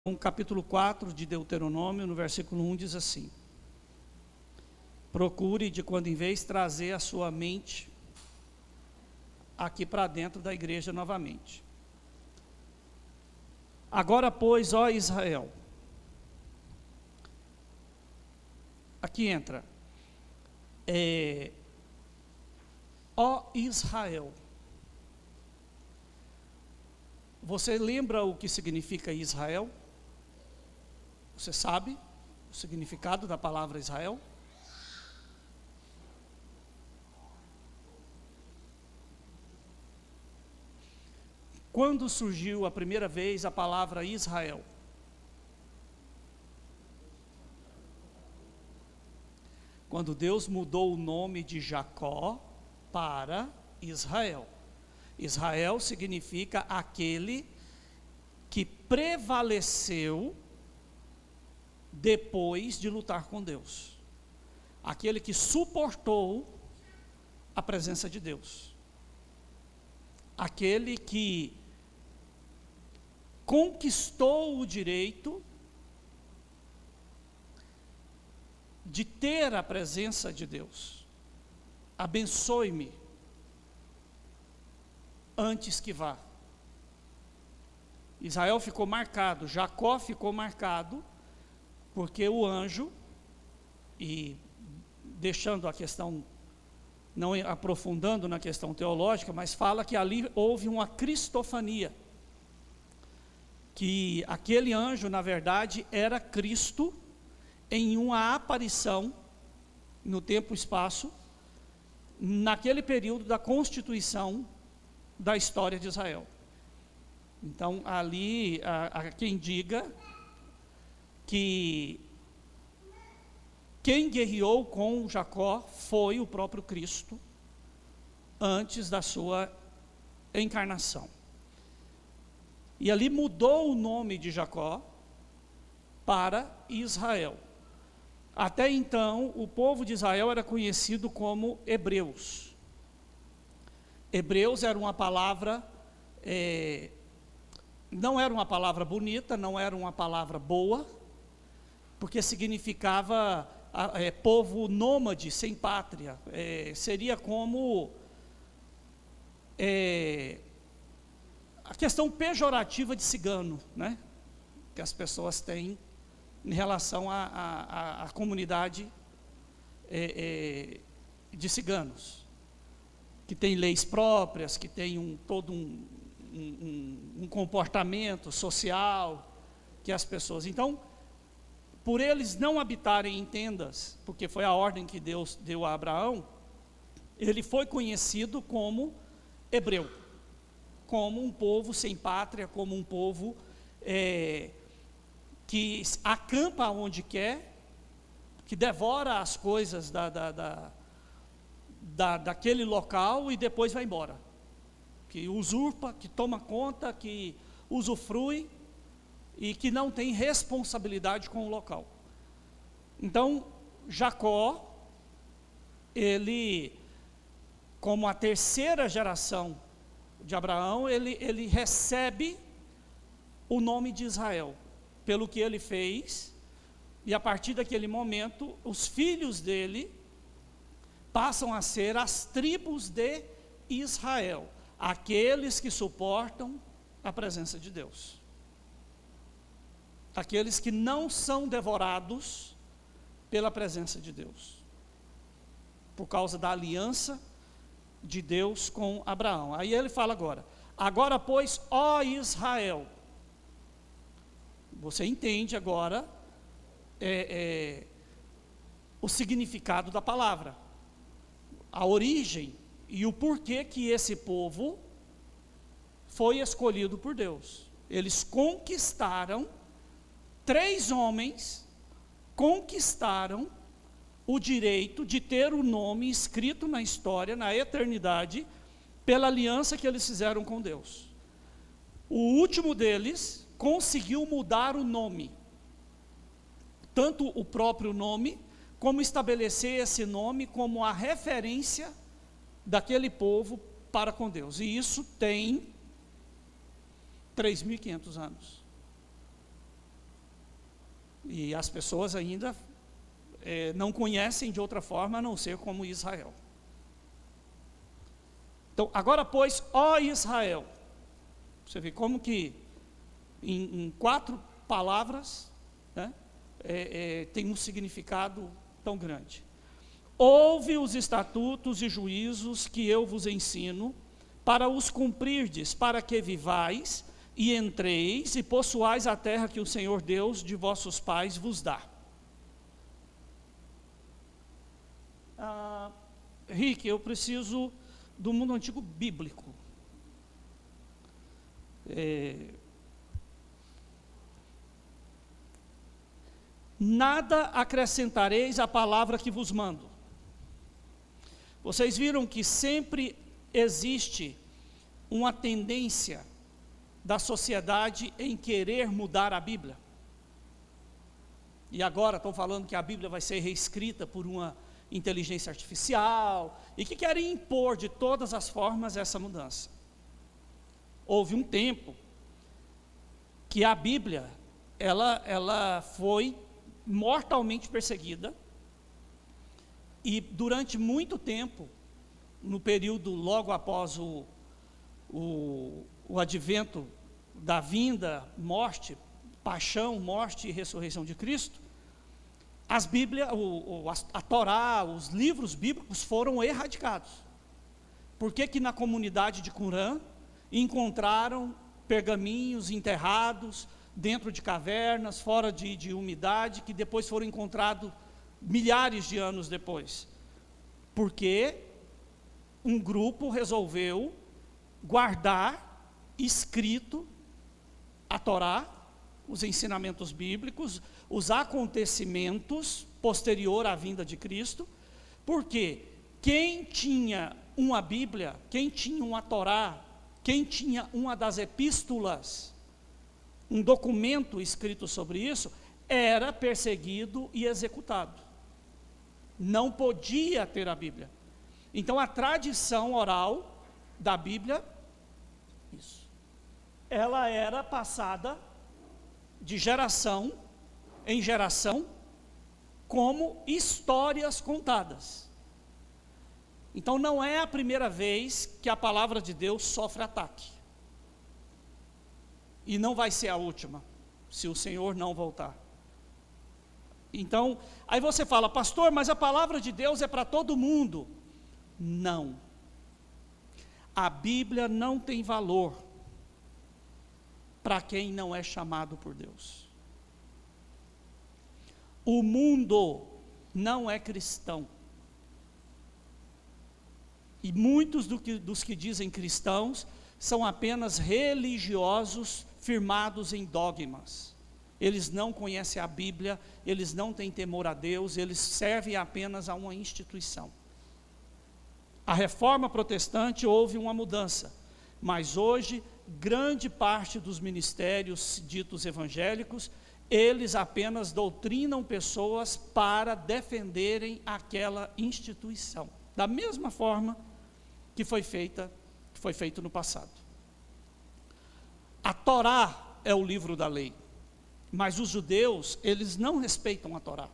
No capítulo 4 de Deuteronômio, no versículo 1, diz assim: procure de quando em vez trazer a sua mente aqui para dentro da igreja novamente. Agora, pois, ó Israel, aqui entra, ó Israel. Você lembra o que significa Israel? Você sabe o significado da palavra Israel? Quando surgiu a primeira vez a palavra Israel? Quando Deus mudou o nome de Jacó para Israel. Israel significa aquele que prevaleceu depois de lutar com Deus. Aquele que suportou a presença de Deus. Aquele que conquistou o direito de ter a presença de Deus. Abençoe-me antes que vá. Israel ficou marcado, Jacó ficou marcado, porque o anjo, e deixando a questão, não aprofundando na questão teológica, mas fala que ali houve uma cristofania, que aquele anjo, na verdade, era Cristo, em uma aparição, no tempo e espaço, naquele período da constituição da história de Israel. Então, ali, há quem diga que quem guerreou com Jacó foi o próprio Cristo, antes da sua encarnação. E ali mudou o nome de Jacó para Israel. Até então, o povo de Israel era conhecido como hebreus. Hebreus era uma palavra, não era uma palavra bonita, não era uma palavra boa, porque significava povo nômade, sem pátria. Seria como a questão pejorativa de cigano, né? Que as pessoas têm em relação à comunidade de ciganos, que tem leis próprias, que tem todo um comportamento social, que as pessoas... Então, por eles não habitarem em tendas, porque foi a ordem que Deus deu a Abraão, ele foi conhecido como hebreu, como um povo sem pátria, como um povo que acampa onde quer, que devora as coisas daquele local e depois vai embora, que usurpa, que toma conta, que usufrui e que não tem responsabilidade com o local. Então, Jacó, ele, como a terceira geração de Abraão, ele recebe o nome de Israel, pelo que ele fez, e a partir daquele momento, os filhos dele passam a ser as tribos de Israel, aqueles que suportam a presença de Deus. Aqueles que não são devorados pela presença de Deus, por causa da aliança de Deus com Abraão. Aí ele fala agora pois, ó Israel, você entende agora o significado da palavra, a origem e o porquê que esse povo foi escolhido por Deus. Eles conquistaram, 3 homens conquistaram o direito de ter o nome escrito na história, na eternidade, pela aliança que eles fizeram com Deus. O último deles conseguiu mudar o nome, tanto o próprio nome, como estabelecer esse nome como a referência daquele povo para com Deus. E isso tem 3.500 anos. E as pessoas ainda não conhecem de outra forma a não ser como Israel. Então, agora, pois, ó Israel, você vê como que em 4 palavras, né, tem um significado tão grande. Ouve os estatutos e juízos que eu vos ensino, para os cumprirdes, para que vivais e entreis e possuais a terra que o Senhor Deus de vossos pais vos dá. Rick, eu preciso do mundo antigo bíblico. Nada acrescentareis à palavra que vos mando. Vocês viram que sempre existe uma tendência da sociedade em querer mudar a Bíblia. E agora estão falando que a Bíblia vai ser reescrita por uma inteligência artificial, e que querem impor de todas as formas essa mudança. Houve um tempo que a Bíblia, ela foi mortalmente perseguida, e durante muito tempo, no período logo após o advento da vinda, morte, paixão, morte e ressurreição de Cristo, as Bíblias, a Torá, os livros bíblicos foram erradicados. Por que que na comunidade de Qumran encontraram pergaminhos enterrados dentro de cavernas, fora de umidade, que depois foram encontrados milhares de anos depois? Porque um grupo resolveu guardar escrito a Torá, os ensinamentos bíblicos, os acontecimentos posterior à vinda de Cristo, porque quem tinha uma Bíblia, quem tinha uma Torá, quem tinha uma das epístolas, um documento escrito sobre isso, era perseguido e executado. Não podia ter a Bíblia. Então a tradição oral da Bíblia, ela era passada de geração em geração, como histórias contadas. Então não é a primeira vez que a palavra de Deus sofre ataque. E não vai ser a última, se o Senhor não voltar. Então, aí você fala, pastor, mas a palavra de Deus é para todo mundo. Não. A Bíblia não tem valor para quem não é chamado por Deus. O mundo não é cristão. E muitos dos que dizem cristãos são apenas religiosos firmados em dogmas. Eles não conhecem a Bíblia, eles não têm temor a Deus, eles servem apenas a uma instituição. A reforma protestante houve uma mudança, mas hoje grande parte dos ministérios ditos evangélicos, eles apenas doutrinam pessoas para defenderem aquela instituição, da mesma forma que foi feito no passado. A Torá é o livro da lei, mas os judeus, eles não respeitam a Torá.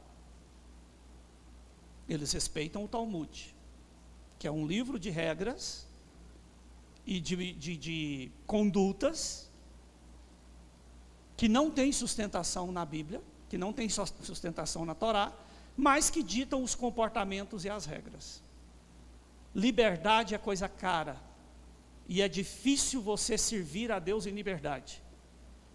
Eles respeitam o Talmud, que é um livro de regras e de condutas que não tem sustentação na Bíblia, que não tem sustentação na Torá, mas que ditam os comportamentos e as regras. Liberdade é coisa cara, e é difícil você servir a Deus em liberdade,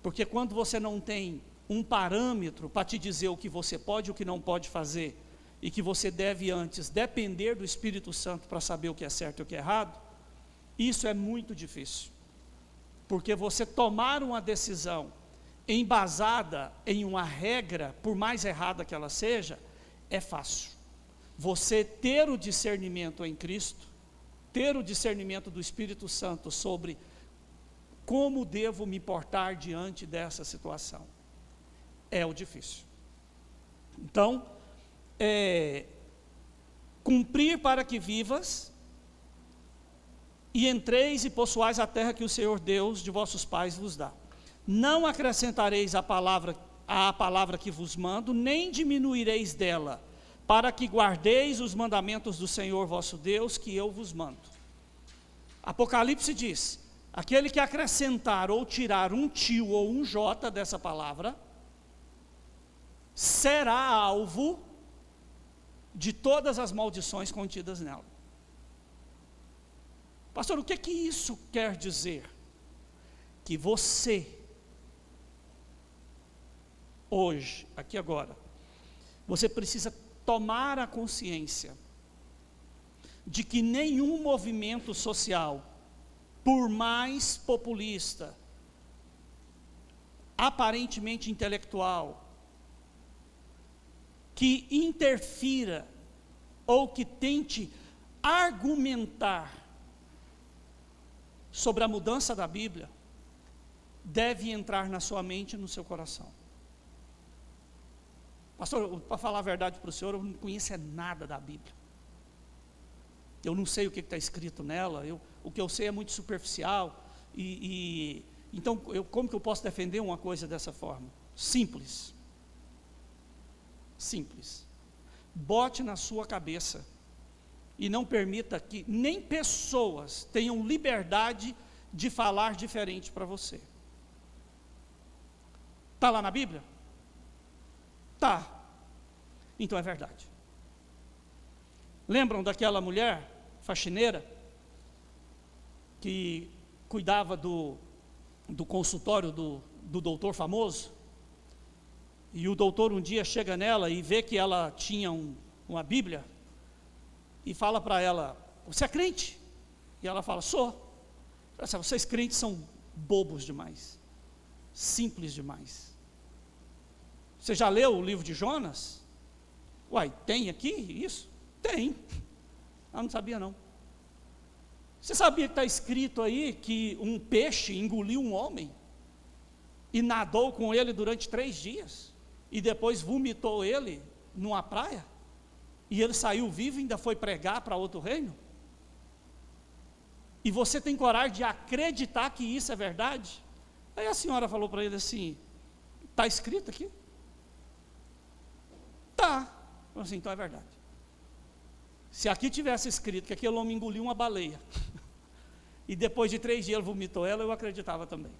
porque quando você não tem um parâmetro para te dizer o que você pode e o que não pode fazer, e que você deve antes depender do Espírito Santo para saber o que é certo e o que é errado, isso é muito difícil, porque você tomar uma decisão embasada em uma regra, por mais errada que ela seja, é fácil. Você ter o discernimento em Cristo, ter o discernimento do Espírito Santo sobre como devo me portar diante dessa situação, é o difícil. Então, cumprir para que vivas e entreis e possuais a terra que o Senhor Deus de vossos pais vos dá. Não acrescentareis à palavra à palavra que vos mando, nem diminuireis dela, para que guardeis os mandamentos do Senhor vosso Deus, que eu vos mando. Apocalipse diz: aquele que acrescentar ou tirar um tio ou um jota dessa palavra, será alvo de todas as maldições contidas nela. Pastor, o que isso quer dizer? Que você, hoje, aqui agora, você precisa tomar a consciência de que nenhum movimento social, por mais populista, aparentemente intelectual, que interfira ou que tente argumentar sobre a mudança da Bíblia, deve entrar na sua mente e no seu coração. Pastor, para falar a verdade para o senhor, eu não conheço nada da Bíblia. Eu não sei o que está escrito nela, o que eu sei é muito superficial, então, como que eu posso defender uma coisa dessa forma? Simples. Simples. Bote na sua cabeça e não permita que nem pessoas tenham liberdade de falar diferente para você. Está lá na Bíblia? Tá. Então é verdade. Lembram daquela mulher faxineira que cuidava do consultório do doutor famoso? E o doutor um dia chega nela e vê que ela tinha uma Bíblia e fala para ela: você é crente? E ela fala: sou. Vocês crentes são bobos demais, simples demais. Você já leu o livro de Jonas? Uai, tem aqui isso? Tem. Eu não sabia não. Você sabia que está escrito aí que um peixe engoliu um homem e nadou com ele durante 3 dias e depois vomitou ele numa praia? E ele saiu vivo e ainda foi pregar para outro reino? E você tem coragem de acreditar que isso é verdade? Aí a senhora falou para ele assim: está escrito aqui? Tá. Assim, então é verdade. Se aqui tivesse escrito que aquele homem engoliu uma baleia e depois de 3 dias ele vomitou ela, eu acreditava também.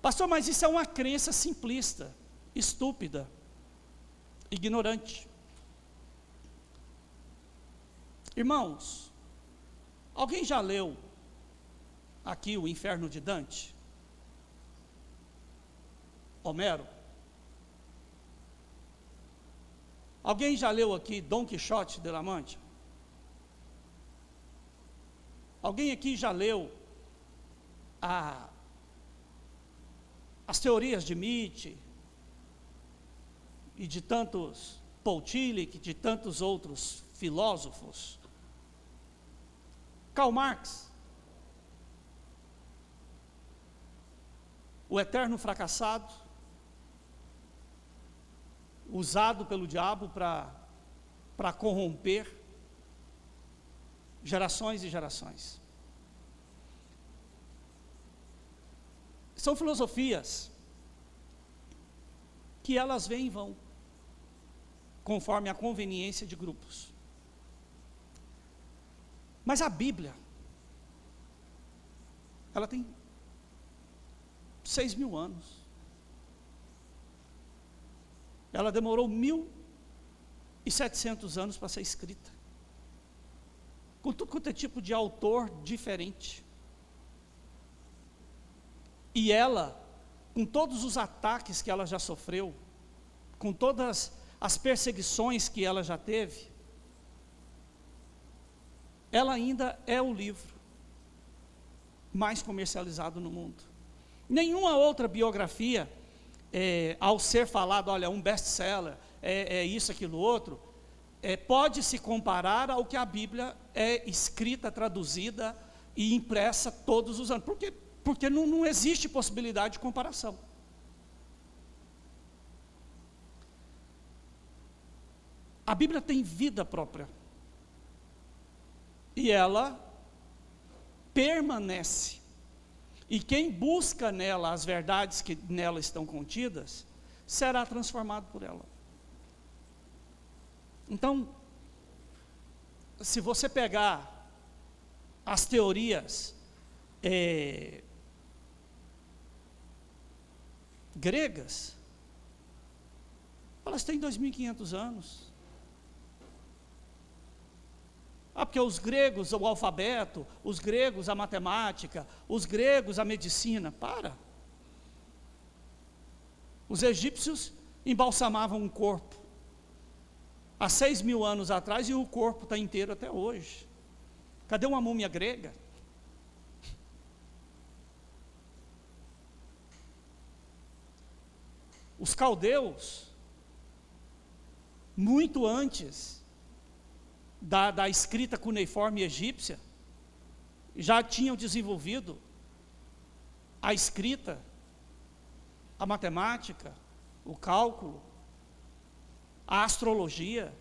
Pastor, mas isso é uma crença simplista, estúpida, ignorante. Irmãos, alguém já leu aqui o Inferno de Dante? Homero? Alguém já leu aqui Dom Quixote de La Mancha? Alguém aqui já leu as teorias de Nietzsche e de tantos Paul Tillich, de tantos outros filósofos? Karl Marx, o eterno fracassado, usado pelo diabo para corromper gerações e gerações. São filosofias que elas vêm e vão, conforme a conveniência de grupos. Mas a Bíblia, ela tem 6.000 anos. Ela demorou 1.700 anos para ser escrita, com tudo quanto é tipo de autor diferente. E ela, com todos os ataques que ela já sofreu, com todas as perseguições que ela já teve, ela ainda é o livro mais comercializado no mundo. Nenhuma outra biografia, ao ser falado, olha, um best-seller, isso, aquilo, outro, pode se comparar ao que a Bíblia é escrita, traduzida e impressa todos os anos. Porque não existe possibilidade de comparação. A Bíblia tem vida própria. E ela permanece. E quem busca nela as verdades que nela estão contidas, será transformado por ela. Então, se você pegar as teorias gregas, elas têm 2.500 anos. Porque os gregos, o alfabeto, os gregos, a matemática, os gregos, a medicina. Os egípcios embalsamavam um corpo há 6.000 anos atrás e o corpo está inteiro até hoje. Cadê uma múmia grega? Os caldeus, muito antes da escrita cuneiforme egípcia, já tinham desenvolvido a escrita, a matemática, o cálculo, a astrologia,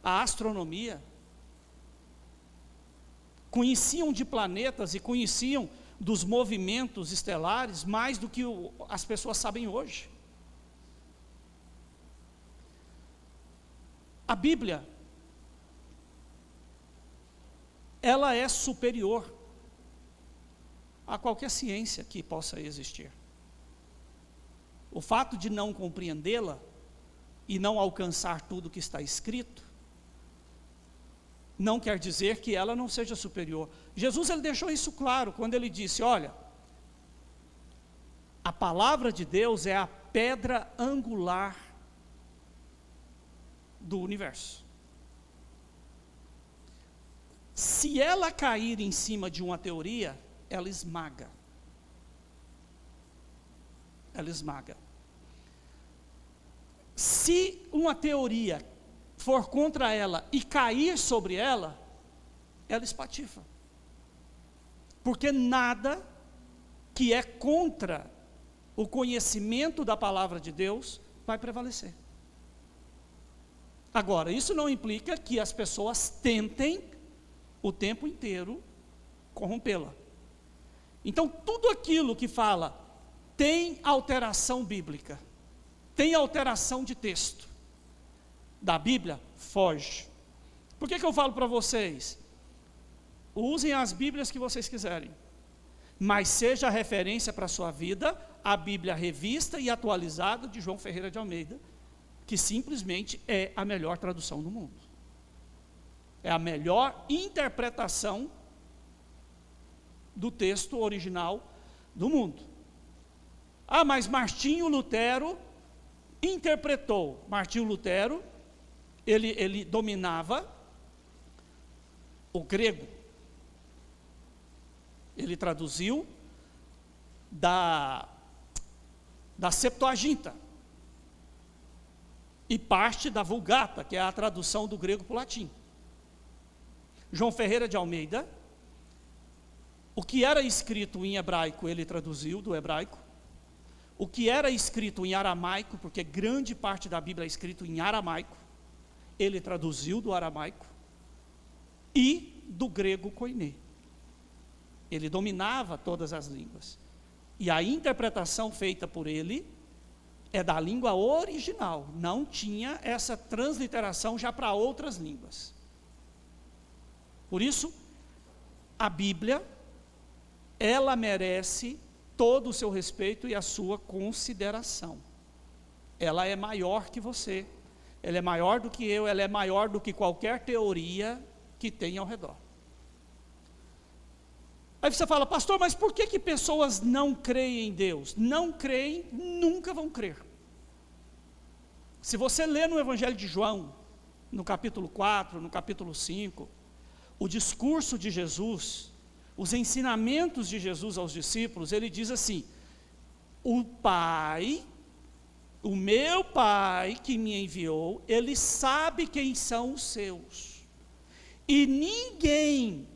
a astronomia. Conheciam de planetas e conheciam dos movimentos estelares mais do que as pessoas sabem hoje. A Bíblia, ela é superior a qualquer ciência que possa existir. O fato de não compreendê-la e não alcançar tudo que está escrito, não quer dizer que ela não seja superior. Jesus, ele deixou isso claro, quando ele disse, olha, a palavra de Deus é a pedra angular do universo. Se ela cair em cima de uma teoria, ela esmaga. Ela esmaga. Se uma teoria for contra ela e cair sobre ela, ela espatifa. Porque nada que é contra o conhecimento da palavra de Deus vai prevalecer. Agora, isso não implica que as pessoas tentem o tempo inteiro corrompê-la. Então, tudo aquilo que fala tem alteração bíblica, tem alteração de texto da Bíblia, foge. Por que eu falo para vocês? Usem as Bíblias que vocês quiserem, mas seja a referência para a sua vida a Bíblia revista e atualizada de João Ferreira de Almeida, que simplesmente é a melhor tradução do mundo. É a melhor interpretação do texto original do mundo. Mas Martinho Lutero interpretou. Martinho Lutero, ele dominava o grego. Ele traduziu da Septuaginta e parte da Vulgata, que é a tradução do grego para o latim. João Ferreira de Almeida, o que era escrito em hebraico, ele traduziu do hebraico. O que era escrito em aramaico, porque grande parte da Bíblia é escrito em aramaico, ele traduziu do aramaico. E do grego koiné. Ele dominava todas as línguas. E a interpretação feita por ele é da língua original, não tinha essa transliteração já para outras línguas. Por isso, a Bíblia, ela merece todo o seu respeito e a sua consideração. Ela é maior que você, ela é maior do que eu, ela é maior do que qualquer teoria que tem ao redor. Aí você fala, pastor, mas por que pessoas não creem em Deus? Não creem, nunca vão crer. Se você ler no Evangelho de João, no capítulo 4, no capítulo 5, o discurso de Jesus, os ensinamentos de Jesus aos discípulos, ele diz assim, o Pai, o meu Pai que me enviou, ele sabe quem são os seus. E ninguém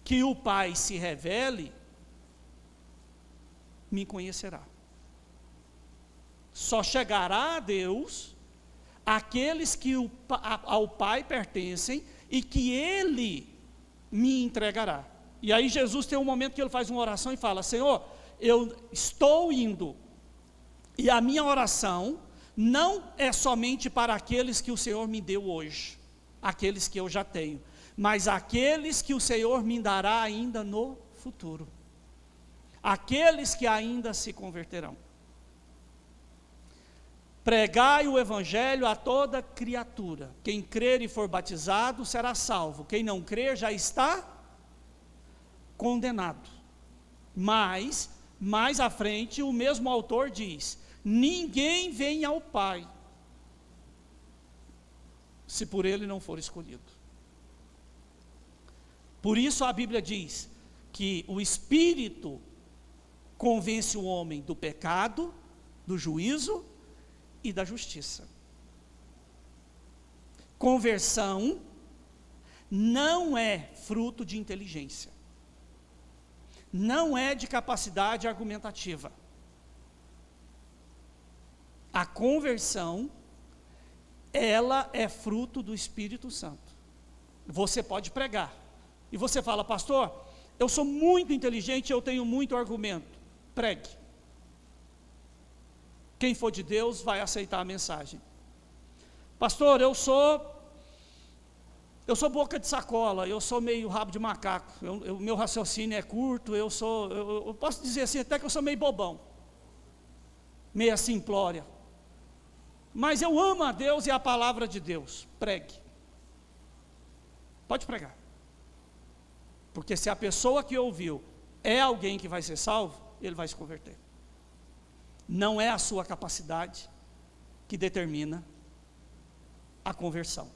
que o Pai se revele, me conhecerá. Só chegará a Deus aqueles que ao Pai pertencem e que Ele me entregará. E aí Jesus tem um momento que ele faz uma oração e fala: Senhor, eu estou indo, e a minha oração não é somente para aqueles que o Senhor me deu hoje, aqueles que eu já tenho, mas aqueles que o Senhor me dará ainda no futuro, aqueles que ainda se converterão. Pregai o evangelho a toda criatura, quem crer e for batizado será salvo, quem não crer já está condenado. Mas, mais à frente, o mesmo autor diz: ninguém vem ao Pai, se por ele não for escolhido. Por isso a Bíblia diz que o Espírito convence o homem do pecado, do juízo e da justiça. Conversão não é fruto de inteligência, não é de capacidade argumentativa. A conversão, ela é fruto do Espírito Santo. Você pode pregar, e você fala: pastor, eu sou muito inteligente, eu tenho muito argumento. Pregue. Quem for de Deus vai aceitar a mensagem. Pastor, eu sou boca de sacola, eu sou meio rabo de macaco, meu raciocínio é curto, eu posso dizer assim, até que eu sou meio bobão, meio simplória, mas eu amo a Deus e a palavra de Deus. Pregue. Pode pregar, porque se a pessoa que ouviu é alguém que vai ser salvo, ele vai se converter. Não é a sua capacidade que determina a conversão,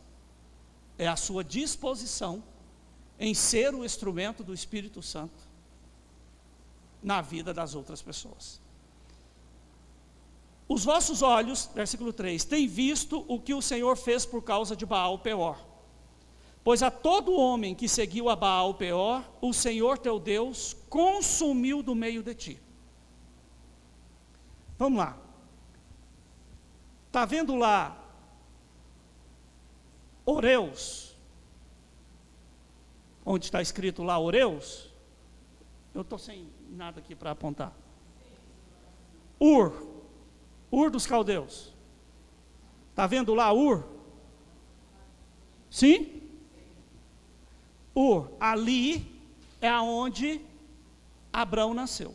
é a sua disposição em ser o instrumento do Espírito Santo na vida das outras pessoas. Os vossos olhos, versículo 3, têm visto o que o Senhor fez por causa de Baal-Peor. Pois a todo homem que seguiu a Baal-Peor, o Senhor teu Deus consumiu do meio de ti. Vamos lá. Está vendo lá Oreus? Onde está escrito lá Oreus? Eu estou sem nada aqui para apontar. Ur dos caldeus. Está vendo lá Ur? Sim? Ur, ali é onde Abrão nasceu.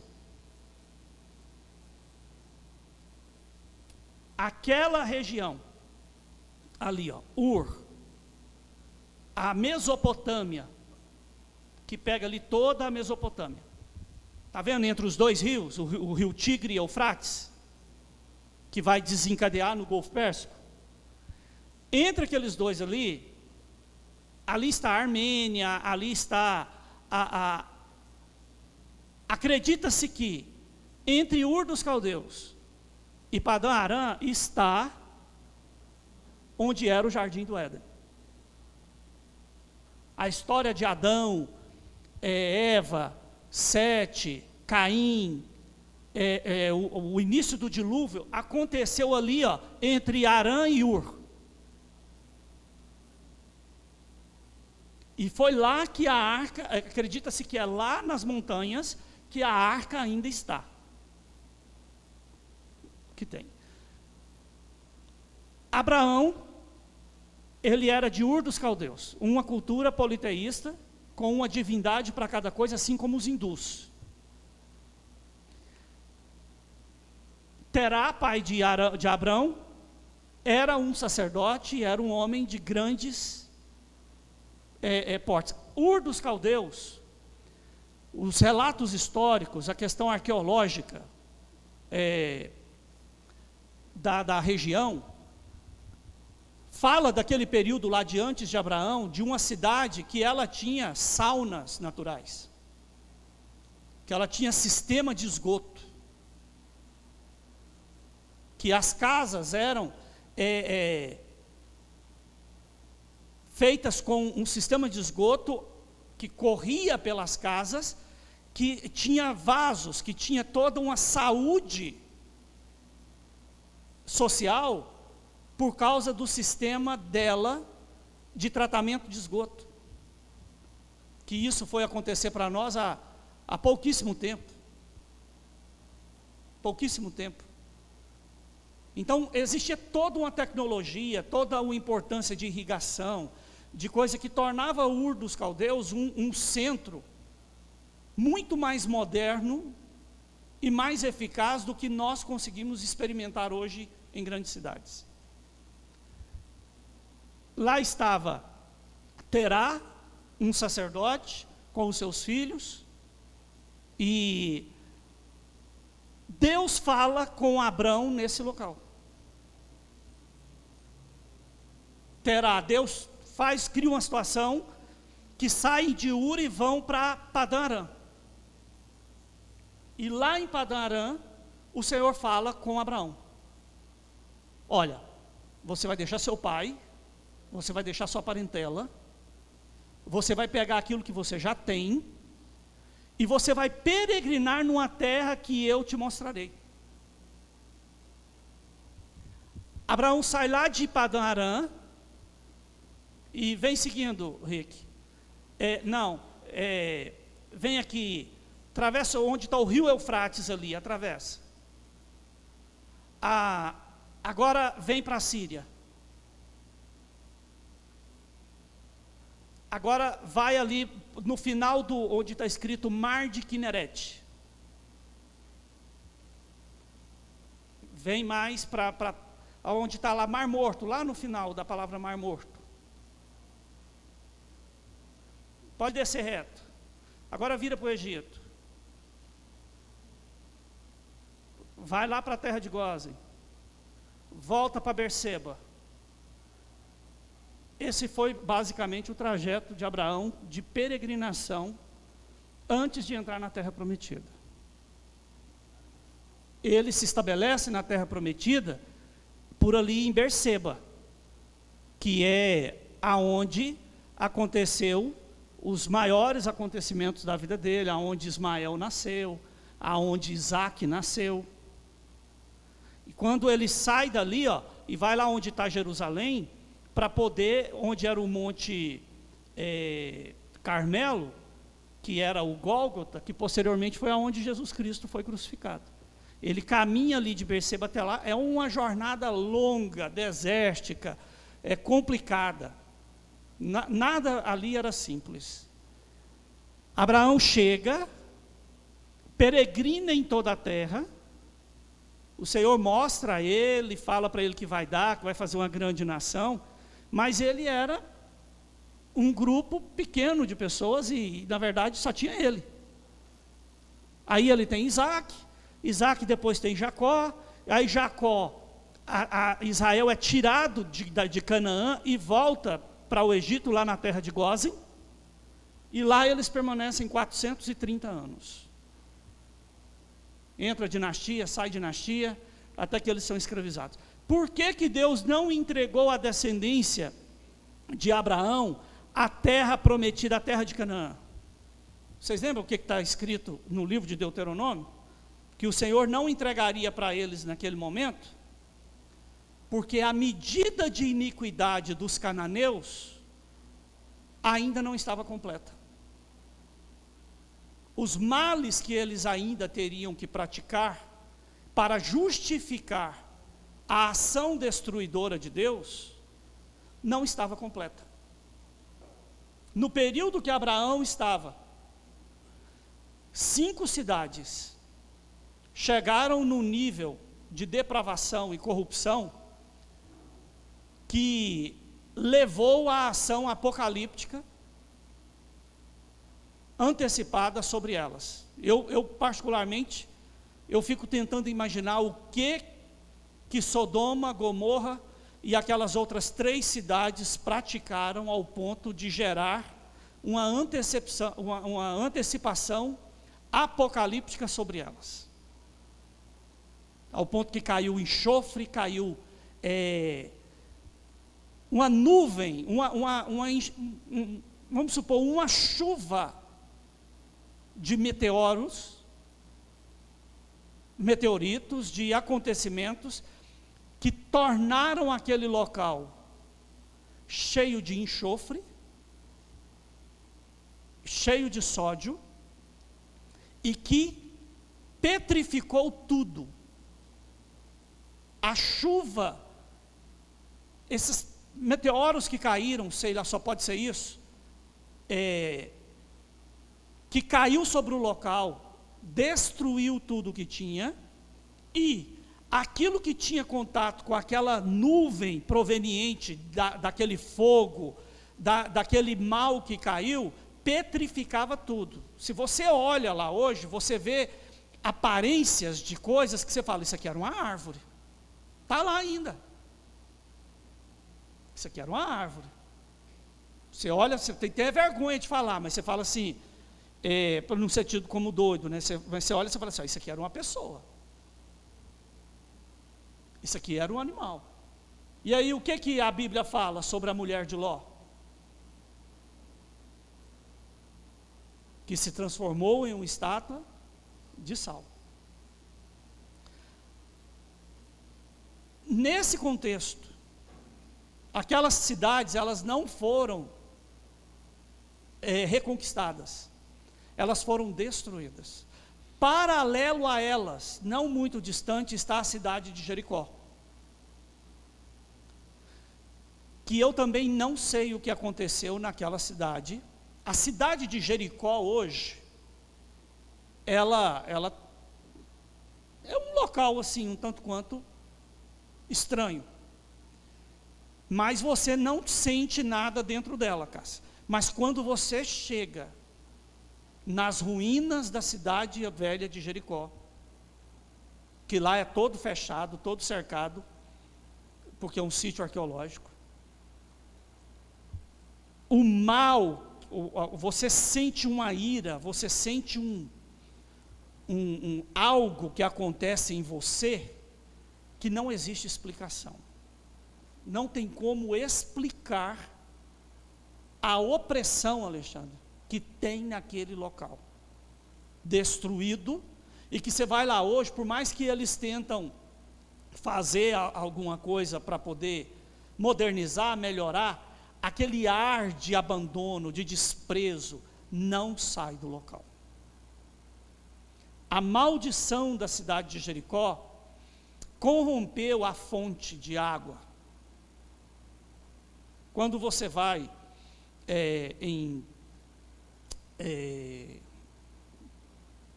Aquela região, ali, Ur, a Mesopotâmia, que pega ali toda a Mesopotâmia. Está vendo entre os dois rios, o rio Tigre e Eufrates, que vai desencadear no Golfo Pérsico? Entre aqueles dois ali está a Armênia, ali está acredita-se que entre Ur dos caldeus e Padã Arã está onde era o Jardim do Éden. A história de Adão, Eva, Sete, Caim, o início do dilúvio aconteceu ali, entre Arã e Ur. E foi lá que a arca, acredita-se que é lá nas montanhas que a arca ainda está. Que tem. Abraão, ele era de Ur dos caldeus, uma cultura politeísta, com uma divindade para cada coisa, assim como os hindus. Terá, pai de Abrão, era um sacerdote, era um homem de grandes portes. Ur dos caldeus, os relatos históricos, a questão arqueológica da região, fala daquele período lá de antes de Abraão, de uma cidade que ela tinha saunas naturais, que ela tinha sistema de esgoto, que as casas eram feitas com um sistema de esgoto que corria pelas casas, que tinha vasos, que tinha toda uma saúde social por causa do sistema dela de tratamento de esgoto, que isso foi acontecer para nós há pouquíssimo tempo. Pouquíssimo tempo. Então, existia toda uma tecnologia, toda uma importância de irrigação, de coisa que tornava Ur dos Caldeus um centro muito mais moderno e mais eficaz do que nós conseguimos experimentar hoje em grandes cidades. Lá estava Terá, um sacerdote, com os seus filhos, e Deus fala com Abrão nesse local. Terá, Deus cria uma situação que saem de Ur e vão para Padã Arã. E lá em Padã Arã, o Senhor fala com Abraão: olha, você vai deixar seu pai, você vai deixar sua parentela, você vai pegar aquilo que você já tem, e você vai peregrinar numa terra que eu te mostrarei. Abraão sai lá de Padã Arã, e vem seguindo, Rick. Vem aqui, atravessa onde está o rio Eufrates ali, atravessa. Agora vem para a Síria. Agora vai ali no final onde está escrito Mar de Quinerete. Vem mais para onde está lá Mar Morto, lá no final da palavra Mar Morto. Pode descer reto. Agora vira para o Egito. Vai lá para a terra de Gósen. Volta para Berseba. Esse foi basicamente o trajeto de Abraão de peregrinação antes de entrar na terra prometida. Ele se estabelece na terra prometida por ali em Berseba, que é aonde aconteceu os maiores acontecimentos da vida dele, aonde Ismael nasceu, aonde Isaac nasceu. E quando ele sai dali, e vai lá onde está Jerusalém, para poder, onde era o Monte Carmelo, que era o Gólgota, que posteriormente foi aonde Jesus Cristo foi crucificado. Ele caminha ali de Berseba até lá, é uma jornada longa, desértica, complicada. Nada ali era simples. Abraão chega, peregrina em toda a terra, o Senhor mostra a ele, fala para ele que vai fazer uma grande nação, mas ele era um grupo pequeno de pessoas e na verdade só tinha ele. Aí ele tem Isaac depois tem Jacó, aí Jacó, Israel é tirado de Canaã e volta para o Egito, lá na terra de Gósen, e lá eles permanecem 430 anos. Entra dinastia, sai dinastia, até que eles são escravizados. Por que Deus não entregou a descendência de Abraão a terra prometida, a terra de Canaã? Vocês lembram o que está escrito no livro de Deuteronômio? Que o Senhor não entregaria para eles naquele momento, porque a medida de iniquidade dos cananeus ainda não estava completa. Os males que eles ainda teriam que praticar para justificar a ação destruidora de Deus não estava completa. No período que Abraão estava, 5 cidades chegaram no nível de depravação e corrupção que levou à ação apocalíptica antecipada sobre elas. Eu particularmente, eu fico tentando imaginar o que Sodoma, Gomorra e aquelas outras 3 cidades praticaram ao ponto de gerar uma antecipação apocalíptica sobre elas. Ao ponto que caiu enxofre, caiu uma nuvem, vamos supor, uma chuva de meteoritos, de acontecimentos que tornaram aquele local cheio de enxofre, cheio de sódio, e que petrificou tudo. A chuva, esses meteoros que caíram, sei lá, só pode ser isso, que caiu sobre o local, destruiu tudo que tinha, e aquilo que tinha contato com aquela nuvem proveniente daquele fogo, daquele mal que caiu, petrificava tudo. Se você olha lá hoje, você vê aparências de coisas que você fala, isso aqui era uma árvore, está lá ainda. Isso aqui era uma árvore. Você olha, você tem até vergonha de falar, mas você fala assim, para não ser tido como doido, né? Você olha e você fala assim, isso aqui era uma pessoa. Isso aqui era um animal. E aí o que a Bíblia fala sobre a mulher de Ló? Que se transformou em uma estátua de sal. Nesse contexto, aquelas cidades, elas não foram reconquistadas, elas foram destruídas. Paralelo a elas, não muito distante, está a cidade de Jericó, que eu também não sei o que aconteceu naquela cidade. A cidade de Jericó hoje, ela é um local assim, um tanto quanto estranho, mas você não sente nada dentro dela, Cássia. Mas quando você chega nas ruínas da cidade velha de Jericó, que lá é todo fechado, todo cercado, porque é um sítio arqueológico, o mal, você sente uma ira, você sente algo que acontece em você, que não existe explicação. Não tem como explicar a opressão, Alexandre, que tem naquele local, destruído, e que você vai lá hoje, por mais que eles tentam fazer alguma coisa para poder modernizar, melhorar, aquele ar de abandono, de desprezo, não sai do local. A maldição da cidade de Jericó corrompeu a fonte de água. Quando você vai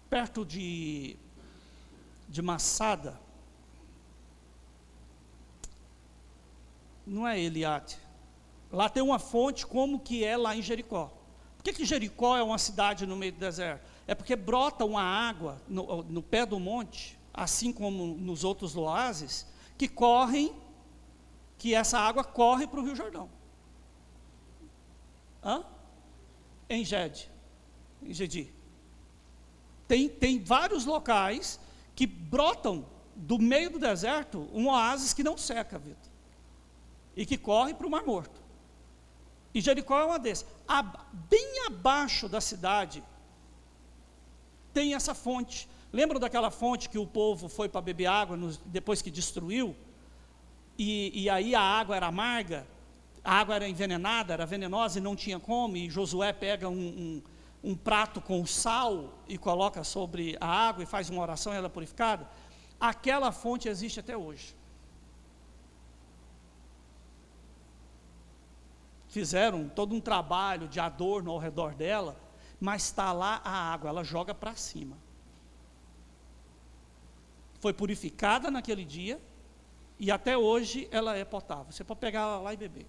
perto de Massada, não é Eliade, lá tem uma fonte como que é lá em Jericó. Por que Jericó é uma cidade no meio do deserto? É porque brota uma água no pé do monte, assim como nos outros oásis, que essa água corre para o Rio Jordão. Em Gedi. Tem vários locais que brotam do meio do deserto, um oásis que não seca, Vitor, e que corre para o Mar Morto. E Jericó é uma dessas. Bem abaixo da cidade tem essa fonte. Lembram daquela fonte que o povo foi para beber água depois que destruiu? E aí a água era amarga, a água era envenenada, era venenosa e não tinha como, e Josué pega um prato com sal e coloca sobre a água e faz uma oração e ela é purificada. Aquela fonte existe até hoje. Fizeram todo um trabalho de adorno ao redor dela, mas está lá a água, ela joga para cima. Foi purificada naquele dia, e até hoje ela é potável. Você pode pegar ela lá e beber.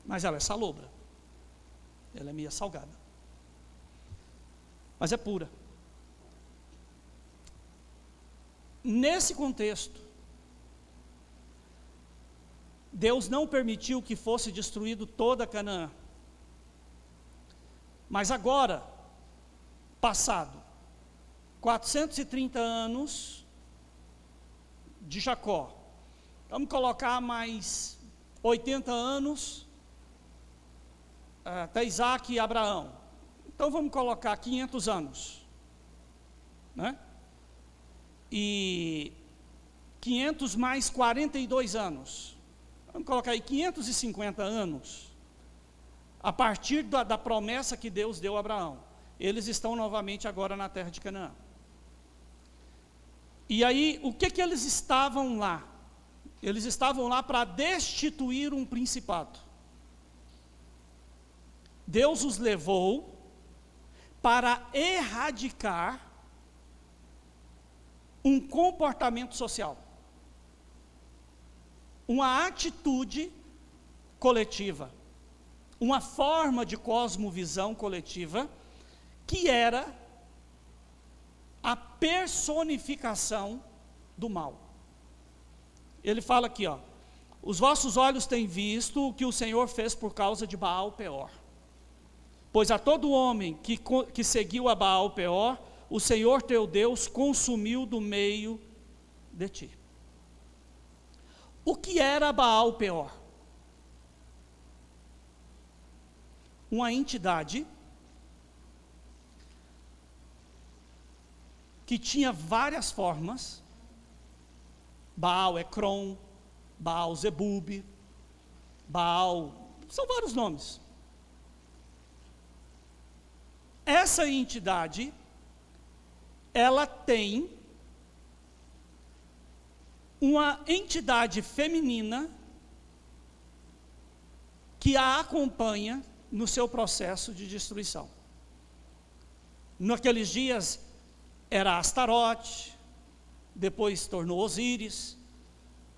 Mas ela é salobra. Ela é meio salgada. Mas é pura. Nesse contexto, Deus não permitiu que fosse destruído toda Canaã. Mas agora, passado 430 anos de Jacó, vamos colocar mais 80 anos até Isaac e Abraão. Então vamos colocar 500 anos, né? E 500 mais 42 anos. Vamos colocar aí 550 anos. a partir da promessa que Deus deu a Abraão. Eles estão novamente agora na terra de Canaã. E aí, o que eles estavam lá? Eles estavam lá para destituir um principado. Deus os levou para erradicar um comportamento social, uma atitude coletiva, uma forma de cosmovisão coletiva, que era a personificação do mal. Ele fala aqui, ó: os vossos olhos têm visto o que o Senhor fez por causa de Baal-Peor. Pois a todo homem que seguiu a Baal-Peor, o Senhor teu Deus consumiu do meio de ti. O que era Baal-Peor? Uma entidade que tinha várias formas. Baal Ecrom, Baal Zebub, Baal, são vários nomes. Essa entidade, ela tem uma entidade feminina que a acompanha no seu processo de destruição. Naqueles dias era Astarote, depois tornou Osíris,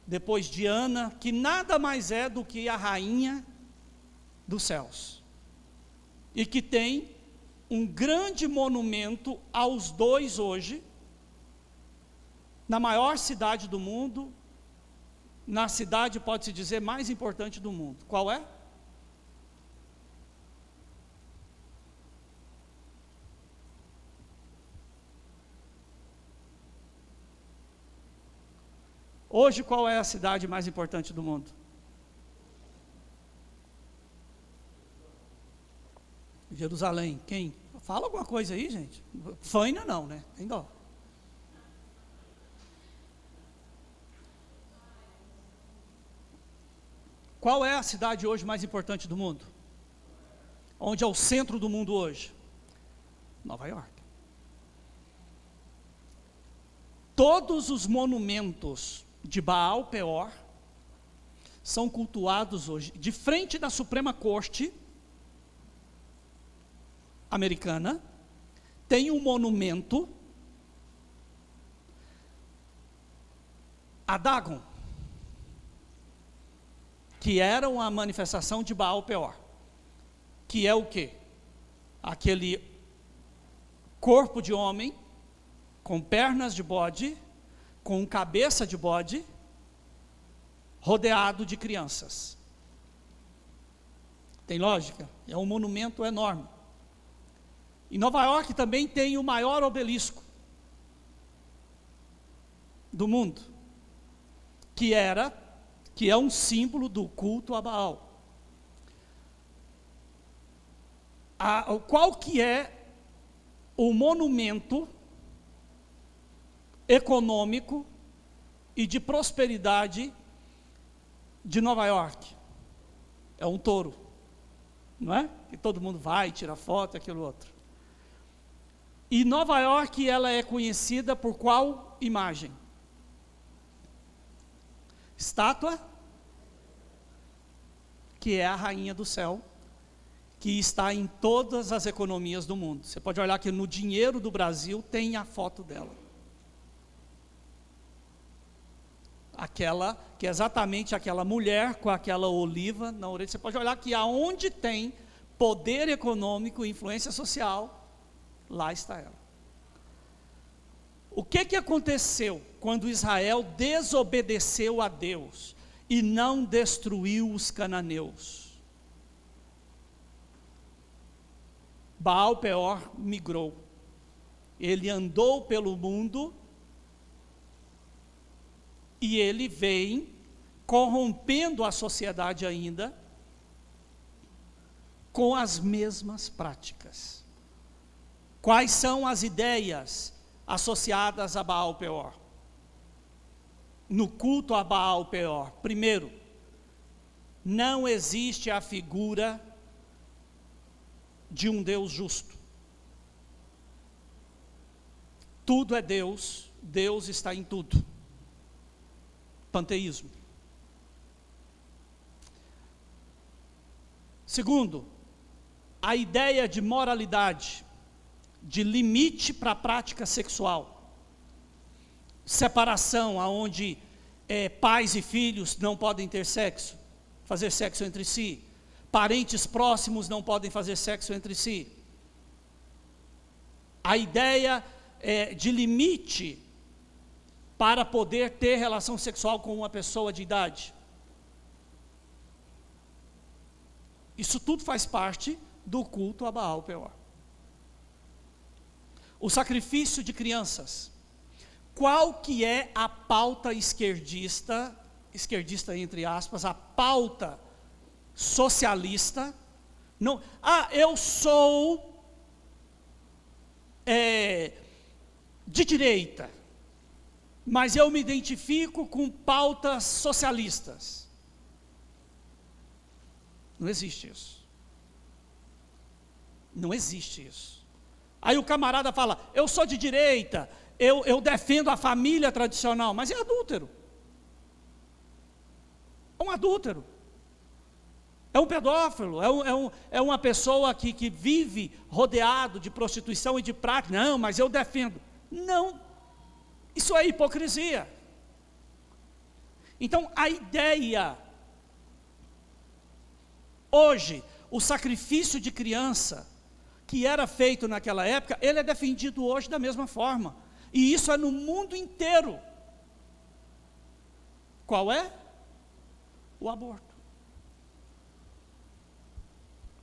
depois Diana, que nada mais é do que a rainha dos céus, e que tem um grande monumento aos dois hoje, na maior cidade do mundo, na cidade, pode-se dizer, mais importante do mundo. Qual é? Hoje, qual é a cidade mais importante do mundo? Jerusalém. Quem? Fala alguma coisa aí, gente. Faina não, né? Tem dó. Qual é a cidade hoje mais importante do mundo? Onde é o centro do mundo hoje? Nova York. Todos os monumentos de Baal-Peor são cultuados hoje, de frente da Suprema Corte americana, tem um monumento a Dagon, que era uma manifestação de Baal-Peor, que é o quê? Aquele corpo de homem, com pernas de bode, com cabeça de bode, rodeado de crianças. Tem lógica? É um monumento enorme. Em Nova York também tem o maior obelisco do mundo, que é um símbolo do culto a Baal. Qual que é o monumento econômico e de prosperidade de Nova York? É um touro, não é? Que todo mundo vai, tira foto, aquilo outro. E Nova York, ela é conhecida por qual imagem? Estátua, que é a rainha do céu, que está em todas as economias do mundo. Você pode olhar que no dinheiro do Brasil tem a foto dela. Aquela, que é exatamente aquela mulher com aquela oliva na orelha. Você pode olhar que aonde tem poder econômico e influência social, lá está ela. O que aconteceu quando Israel desobedeceu a Deus e não destruiu os cananeus? Baal-Peor migrou. Ele andou pelo mundo e ele vem corrompendo a sociedade ainda com as mesmas práticas. Quais são as ideias associadas a Baal-Peor? No culto a Baal-Peor, primeiro, não existe a figura de um Deus justo. Tudo é Deus, Deus está em tudo. Panteísmo. Segundo, a ideia de moralidade, de limite para a prática sexual. Separação, aonde pais e filhos não podem ter sexo, fazer sexo entre si. Parentes próximos não podem fazer sexo entre si. A ideia de limite para poder ter relação sexual com uma pessoa de idade. Isso tudo faz parte do culto a Baal Peor. O sacrifício de crianças. Qual que é a pauta esquerdista entre aspas, a pauta socialista? Não, eu sou de direita, mas eu me identifico com pautas socialistas. Não existe isso. Não existe isso. Aí o camarada fala, eu sou de direita, eu defendo a família tradicional, mas é adúltero. É um adúltero. É um pedófilo, é uma pessoa que vive rodeado de prostituição e de prática. Não, mas eu defendo. Não, isso é hipocrisia. Então a ideia, hoje, o sacrifício de criança, que era feito naquela época, ele é defendido hoje da mesma forma. E isso é no mundo inteiro. Qual é? O aborto.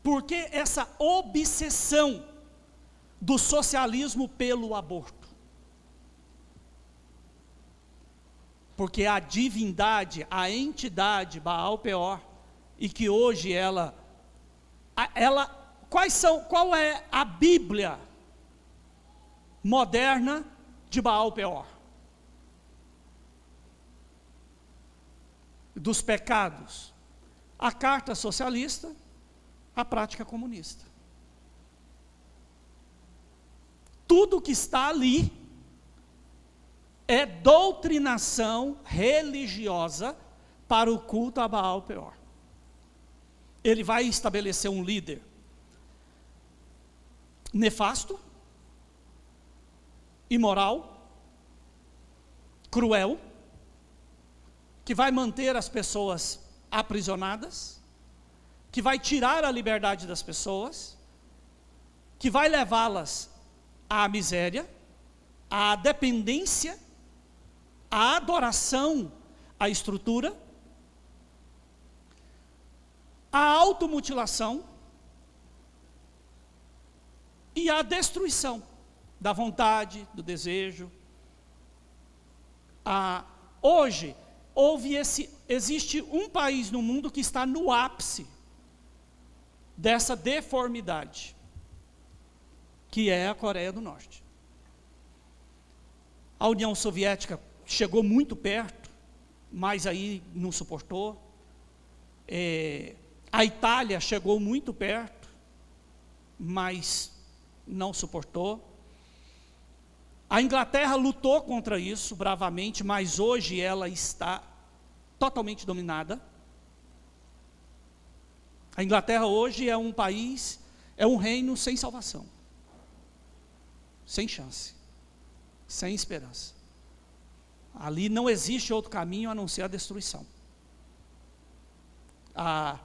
Por que essa obsessão do socialismo pelo aborto? Porque a divindade, a entidade Baal Peor, e que hoje qual é a Bíblia moderna de Baal Peor? Dos pecados, a carta socialista, a prática comunista. Tudo que está ali é doutrinação religiosa para o culto a Baal Peor. Ele vai estabelecer um líder nefasto, imoral, cruel, que vai manter as pessoas aprisionadas, que vai tirar a liberdade das pessoas, que vai levá-las à miséria, à dependência, à adoração à estrutura, à automutilação e à destruição da vontade, do desejo. Hoje, existe um país no mundo que está no ápice dessa deformidade, que é a Coreia do Norte. A União Soviética chegou muito perto, mas aí não suportou. A Itália chegou muito perto, mas não suportou. A Inglaterra lutou contra isso bravamente, mas hoje ela está totalmente dominada. A Inglaterra hoje é um país, é um reino sem salvação, sem chance, sem esperança. Ali não existe outro caminho a não ser a destruição. A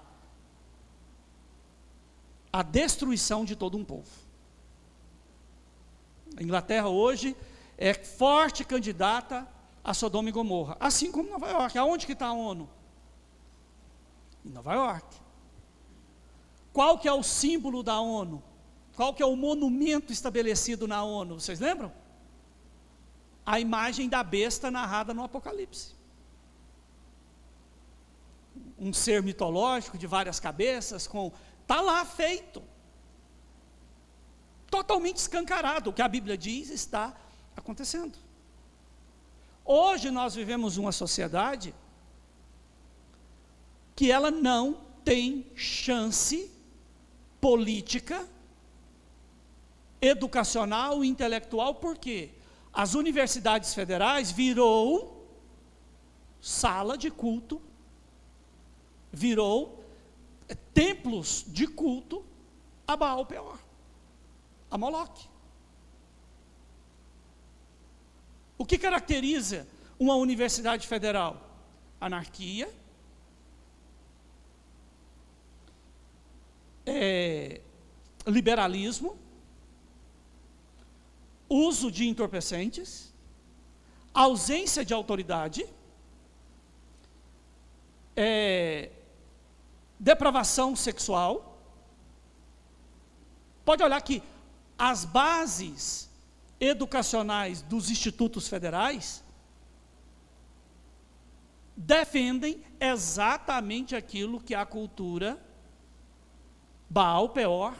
destruição de todo um povo. A Inglaterra hoje é forte candidata a Sodoma e Gomorra, assim como Nova York. Aonde que está a ONU? Em Nova York. Qual que é o símbolo da ONU? Qual que é o monumento estabelecido na ONU? Vocês lembram? A imagem da besta narrada no Apocalipse. Um ser mitológico de várias cabeças, está lá feito. Totalmente escancarado. O que a Bíblia diz está acontecendo. Hoje nós vivemos uma sociedade que ela não tem chance política educacional e intelectual, por quê? As universidades federais virou sala de culto, virou templos de culto a Baal Peor, a Moloque. O que caracteriza uma universidade federal? Anarquia, liberalismo, uso de entorpecentes, ausência de autoridade, depravação sexual. Pode olhar que as bases educacionais dos institutos federais defendem exatamente aquilo que a cultura Baal Peor,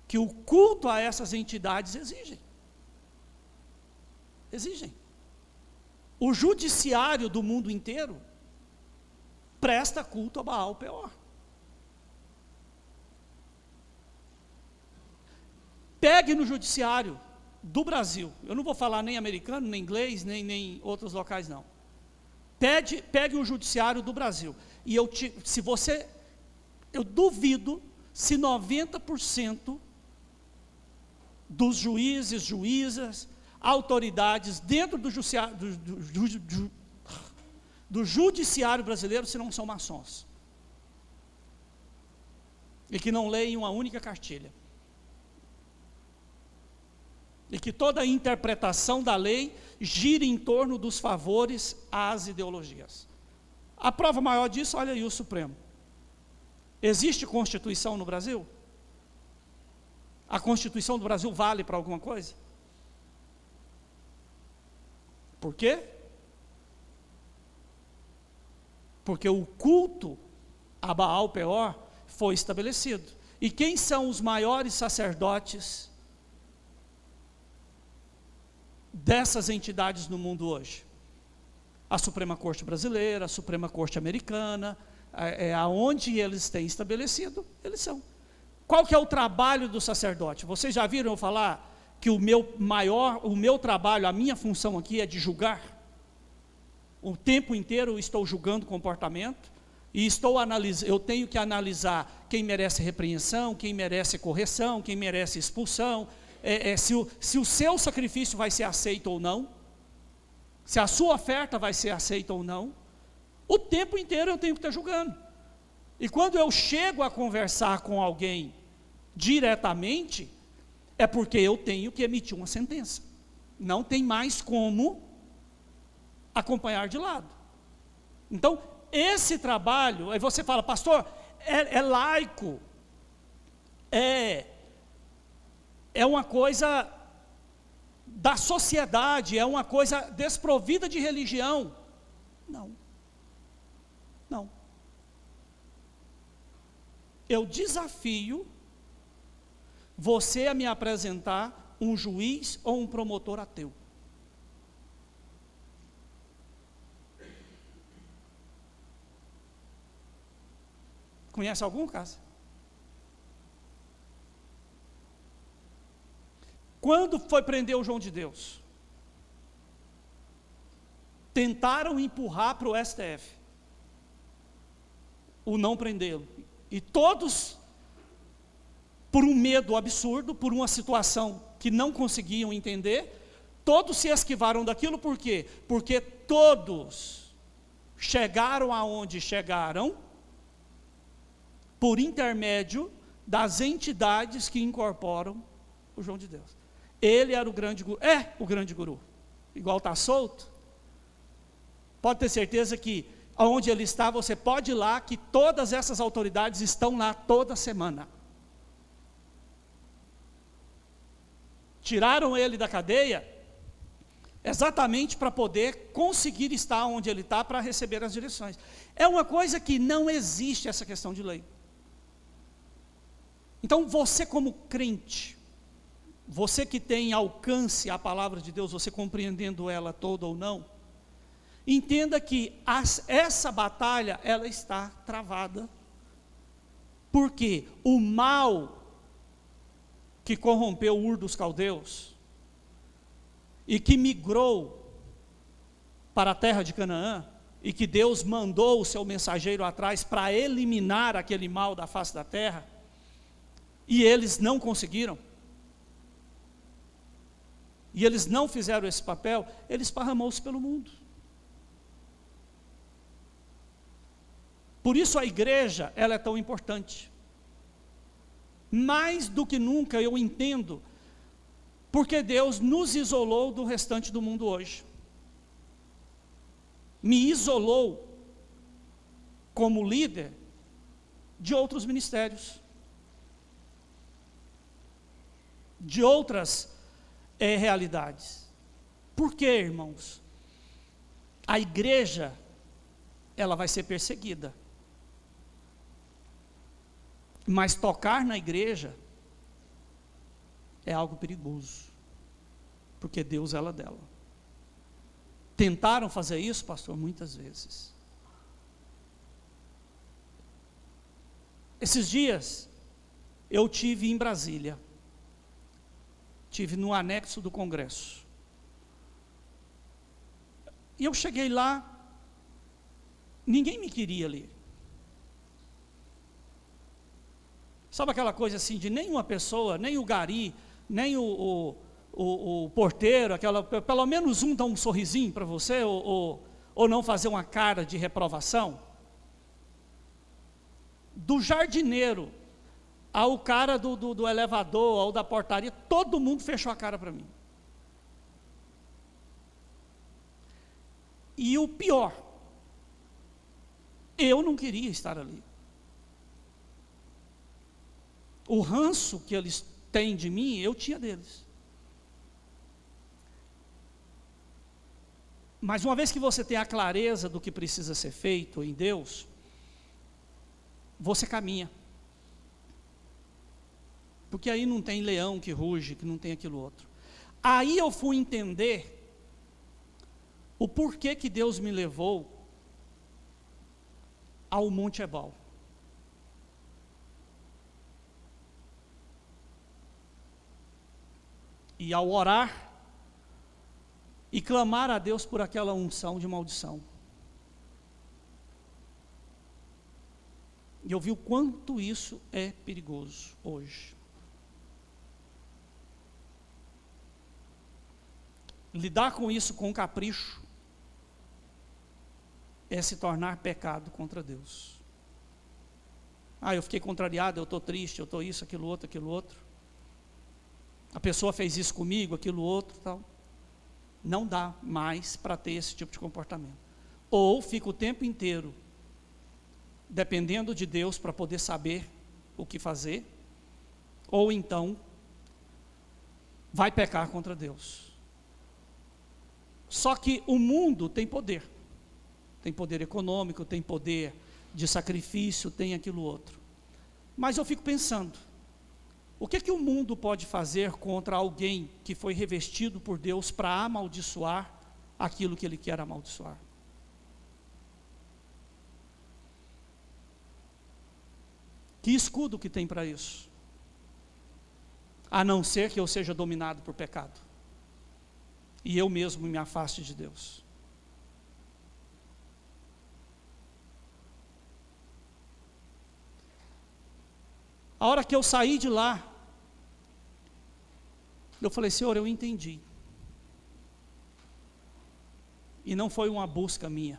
que o culto a essas entidades exigem. O judiciário do mundo inteiro presta culto a Baal Peor. Pegue no judiciário do Brasil, eu não vou falar nem americano, nem inglês, nem outros locais não. Pegue o judiciário do Brasil, e eu duvido se 90% dos juízes, juízas, autoridades dentro do judiciário brasileiro, se não são maçons, e que não leem uma única cartilha, e que toda a interpretação da lei gira em torno dos favores às ideologias. A prova maior disso, olha aí o Supremo. Existe Constituição no Brasil? A Constituição do Brasil vale para alguma coisa? Por quê? Porque o culto a Baal Peor foi estabelecido. E quem são os maiores sacerdotes dessas entidades no mundo hoje? A Suprema Corte Brasileira, a Suprema Corte Americana, aonde eles têm estabelecido, eles são. Qual que é o trabalho do sacerdote? Vocês já viram eu falar que o meu trabalho, a minha função aqui é de julgar? O tempo inteiro eu estou julgando comportamento, e eu tenho que analisar quem merece repreensão, quem merece correção, quem merece expulsão, se o seu sacrifício vai ser aceito ou não, se a sua oferta vai ser aceita ou não. O tempo inteiro eu tenho que estar julgando. E quando eu chego a conversar com alguém diretamente, é porque eu tenho que emitir uma sentença. Não tem mais como acompanhar de lado. Então, esse trabalho, aí você fala, pastor, é laico, é uma coisa da sociedade, é uma coisa desprovida de religião. Não. Eu desafio você a me apresentar um juiz ou um promotor ateu. Conhece algum caso? Quando foi prender o João de Deus? Tentaram empurrar para o STF o não prendê-lo. E todos, por um medo absurdo, por uma situação que não conseguiam entender, todos se esquivaram daquilo. Por quê? Porque todos chegaram aonde chegaram por intermédio das entidades que incorporam o João de Deus. Ele era o grande guru, o grande guru. Igual está solto, pode ter certeza que onde ele está, você pode ir lá, que todas essas autoridades estão lá toda semana. Tiraram ele da cadeia exatamente para poder conseguir estar onde ele está, para receber as direções. É uma coisa que não existe, essa questão de lei. Então você, como crente, você que tem alcance à palavra de Deus, você compreendendo ela toda ou não, entenda que essa batalha, ela está travada, porque o mal que corrompeu Ur dos Caldeus e que migrou para a terra de Canaã, e que Deus mandou o seu mensageiro atrás para eliminar aquele mal da face da terra, e eles não conseguiram, e eles não fizeram esse papel, ele esparramou-se pelo mundo. Por isso a igreja, ela é tão importante. Mais do que nunca eu entendo, porque Deus nos isolou do restante do mundo hoje. Me isolou como líder de outros ministérios, de outras realidades. Por quê, irmãos? A igreja, ela vai ser perseguida. Mas tocar na igreja é algo perigoso, porque Deus ela é dela. Tentaram fazer isso, pastor, muitas vezes. Esses dias, eu tive em Brasília, tive no anexo do Congresso, e eu cheguei lá, ninguém me queria ali. Sabe aquela coisa assim, de nenhuma pessoa, nem o gari, nem o porteiro, pelo menos um dá um sorrisinho para você, ou não fazer uma cara de reprovação? Do jardineiro ao cara do elevador, ao da portaria, todo mundo fechou a cara para mim. E o pior, eu não queria estar ali. O ranço que eles têm de mim, eu tinha deles. Mas uma vez que você tem a clareza do que precisa ser feito em Deus, você caminha. Porque aí não tem leão que ruge, que não tem aquilo outro. Aí eu fui entender o porquê que Deus me levou ao Monte Ebal. E ao orar e clamar a Deus por aquela unção de maldição. E eu vi o quanto isso é perigoso hoje. Lidar com isso com capricho é se tornar pecado contra Deus. Eu fiquei contrariado, eu estou triste, eu estou isso, aquilo outro. A pessoa fez isso comigo, aquilo outro, tal. Não dá mais para ter esse tipo de comportamento. Ou fica o tempo inteiro dependendo de Deus para poder saber o que fazer, ou então vai pecar contra Deus. Só que o mundo tem poder econômico, tem poder de sacrifício, tem aquilo outro. Mas eu fico pensando, o que o mundo pode fazer contra alguém que foi revestido por Deus para amaldiçoar aquilo que ele quer amaldiçoar? Que escudo que tem para isso? A não ser que eu seja dominado por pecado e eu mesmo me afaste de Deus. A hora que eu saí de lá, eu falei, Senhor, eu entendi. E não foi uma busca minha.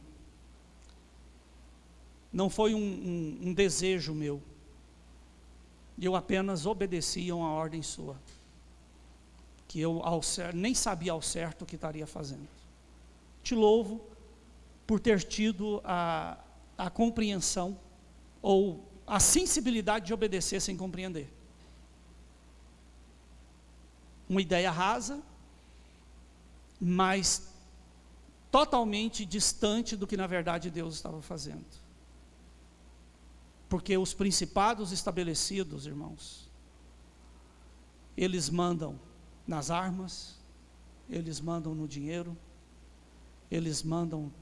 Não foi um desejo meu. Eu apenas obedeci a uma ordem sua. Que eu nem sabia ao certo o que estaria fazendo. Te louvo por ter tido a compreensão, ou a sensibilidade de obedecer sem compreender. Uma ideia rasa, mas totalmente distante do que na verdade Deus estava fazendo. Porque os principados estabelecidos, irmãos, eles mandam nas armas, eles mandam no dinheiro, eles mandam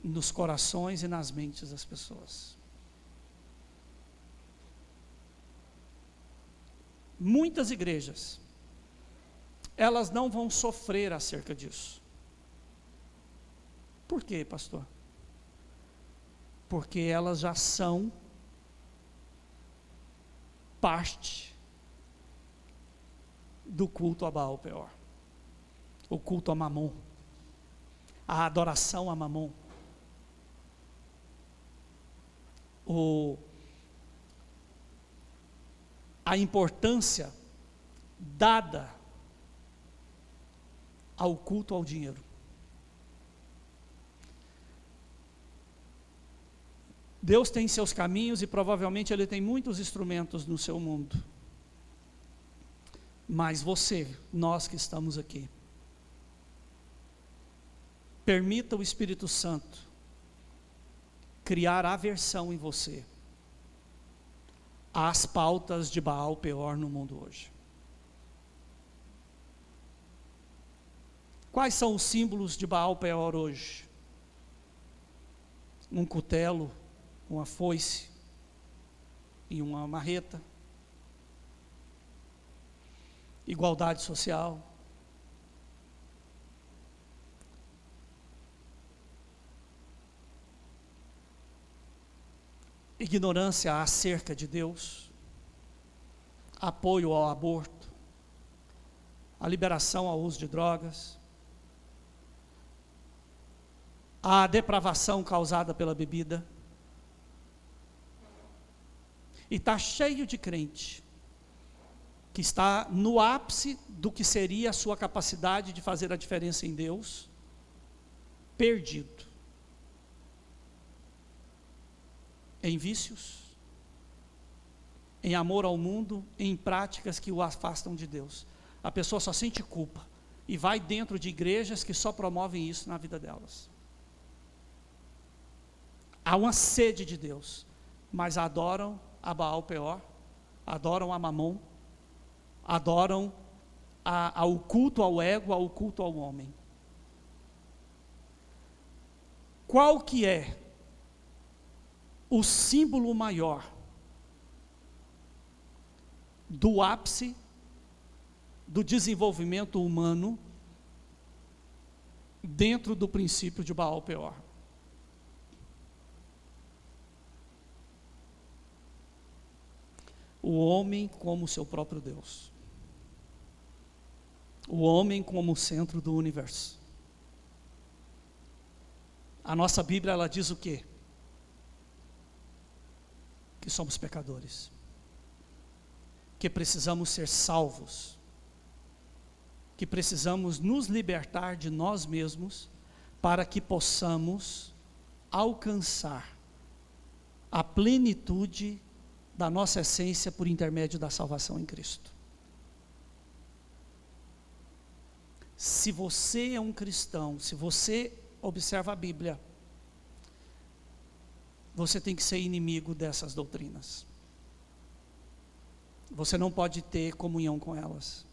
nos corações e nas mentes das pessoas. muitas igrejas, elas não vão sofrer acerca disso. Por quê, pastor? Porque elas já são parte do culto a Baal Peor, o culto a Mamon, a adoração a Mamon, a importância dada ao culto ao dinheiro. Deus tem seus caminhos e provavelmente Ele tem muitos instrumentos no seu mundo. Mas você, nós que estamos aqui, permita o Espírito Santo criar aversão em você às pautas de Baal Peor no mundo hoje. Quais são os símbolos de Baal Peor hoje? Um cutelo, uma foice e uma marreta. Igualdade social. Ignorância acerca de Deus. Apoio ao aborto. A liberação ao uso de drogas. A depravação causada pela bebida. E está cheio de crente que está no ápice do que seria a sua capacidade de fazer a diferença em Deus, perdido em vícios, em amor ao mundo, em práticas que o afastam de Deus. A pessoa só sente culpa e vai dentro de igrejas que só promovem isso na vida delas. Há uma sede de Deus, mas adoram a Baal Peor, adoram a Mamon, adoram ao culto ao ego, ao culto ao homem. Qual que é o símbolo maior do ápice do desenvolvimento humano dentro do princípio de Baal Peor? O homem como seu próprio Deus. O homem como o centro do universo. A nossa Bíblia, ela diz o quê? Que somos pecadores. Que precisamos ser salvos. Que precisamos nos libertar de nós mesmos para que possamos alcançar a plenitude da nossa essência por intermédio da salvação em Cristo. Se você é um cristão, se você observa a Bíblia, você tem que ser inimigo dessas doutrinas. Você não pode ter comunhão com elas.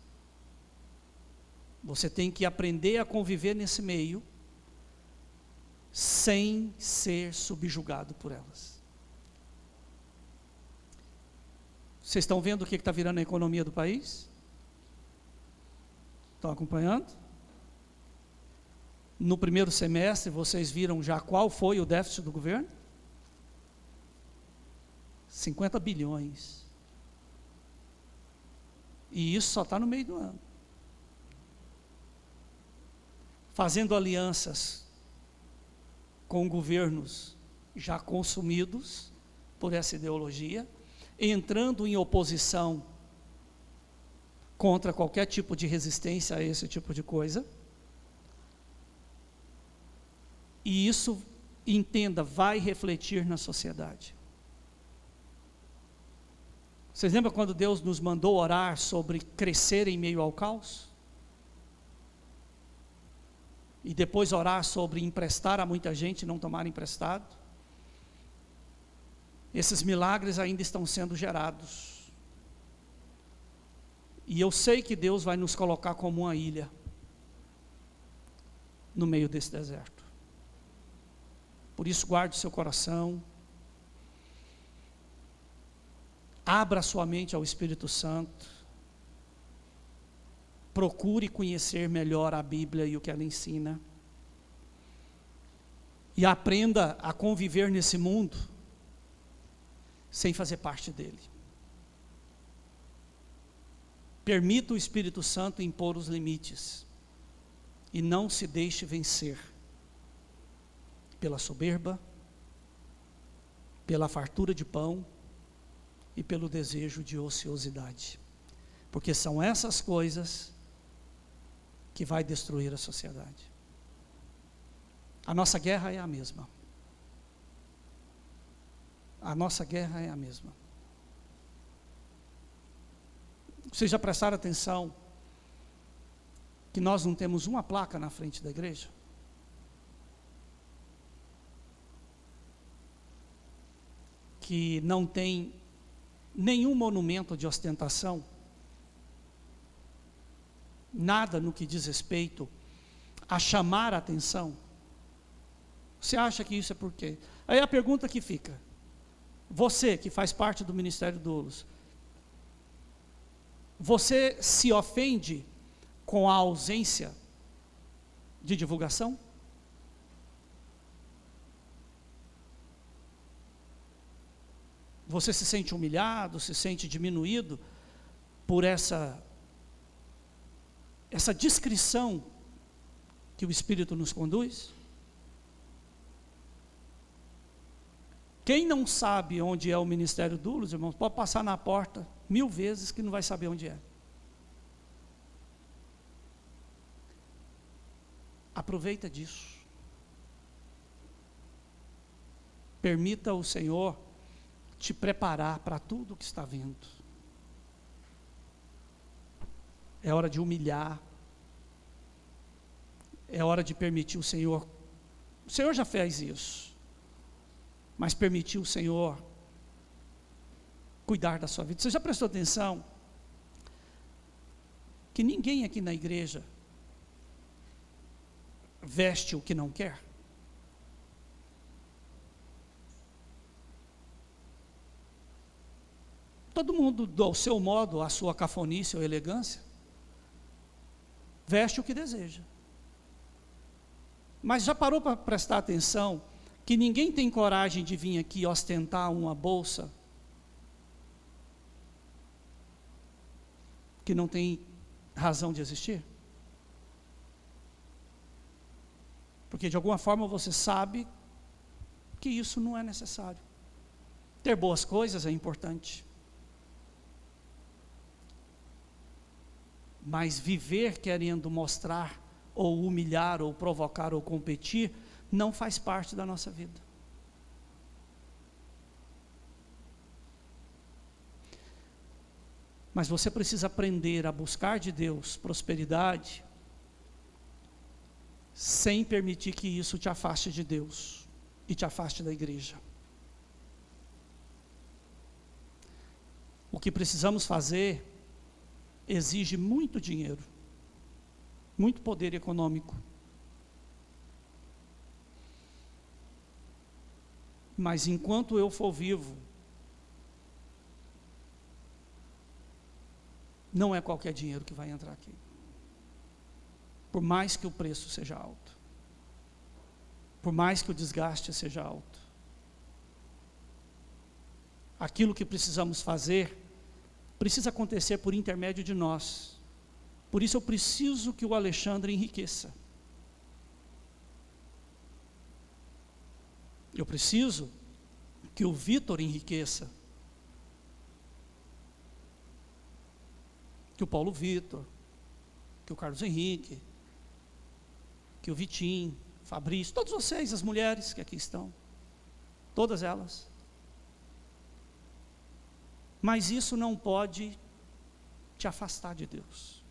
Você tem que aprender a conviver nesse meio sem ser subjugado por elas. Vocês estão vendo o que está virando a economia do país? Estão acompanhando? No primeiro semestre, vocês viram já qual foi o déficit do governo? 50 bilhões. E isso só está no meio do ano. Fazendo alianças com governos já consumidos por essa ideologia, entrando em oposição contra qualquer tipo de resistência a esse tipo de coisa. E isso, entenda, vai refletir na sociedade. Vocês lembram quando Deus nos mandou orar sobre crescer em meio ao caos? E depois orar sobre emprestar a muita gente e não tomar emprestado? Esses milagres ainda estão sendo gerados. E eu sei que Deus vai nos colocar como uma ilha no meio desse deserto. Por isso, guarde seu coração. Abra sua mente ao Espírito Santo. procure conhecer melhor a Bíblia e o que ela ensina. E aprenda a conviver nesse mundo sem fazer parte dele. Permita o Espírito Santo impor os limites e não se deixe vencer pela soberba, pela fartura de pão e pelo desejo de ociosidade. Porque são essas coisas que vai destruir a sociedade. A nossa guerra é a mesma. A nossa guerra é a mesma. Vocês já prestaram atenção que nós não temos uma placa na frente da igreja? Que não tem nenhum monumento de ostentação? Nada no que diz respeito a chamar a atenção? Você acha que isso é por quê? Aí a pergunta que fica: você que faz parte do Ministério Doulos, você se ofende com a ausência de divulgação? Você se sente humilhado, se sente diminuído por essa descrição que o Espírito nos conduz? Quem não sabe onde é o Ministério Doulos, irmãos, pode passar na porta 1000 vezes que não vai saber onde é. Aproveita disso. Permita o Senhor te preparar para tudo o que está vindo. É hora de humilhar. É hora de permitir o Senhor. O Senhor já fez isso. Mas permitir o Senhor cuidar da sua vida. Você já prestou atenção que ninguém aqui na igreja veste o que não quer? Todo mundo, do seu modo, a sua cafonice ou elegância, veste o que deseja. Mas já parou para prestar atenção que ninguém tem coragem de vir aqui ostentar uma bolsa que não tem razão de existir? Porque de alguma forma você sabe que isso não é necessário. Ter boas coisas é importante, mas viver querendo mostrar, ou humilhar, ou provocar, ou competir, não faz parte da nossa vida. Mas você precisa aprender a buscar de Deus prosperidade, sem permitir que isso te afaste de Deus e te afaste da igreja. O que precisamos fazer exige muito dinheiro, muito poder econômico. Mas enquanto eu for vivo, não é qualquer dinheiro que vai entrar aqui. Por mais que o preço seja alto, por mais que o desgaste seja alto, aquilo que precisamos fazer, precisa acontecer por intermédio de nós. Por isso eu preciso que o Alexandre enriqueça. Eu preciso que o Vitor enriqueça. Que o Paulo Vitor, que o Carlos Henrique, que o Vitinho, Fabrício, todos vocês, as mulheres que aqui estão, todas elas. Mas isso não pode te afastar de Deus.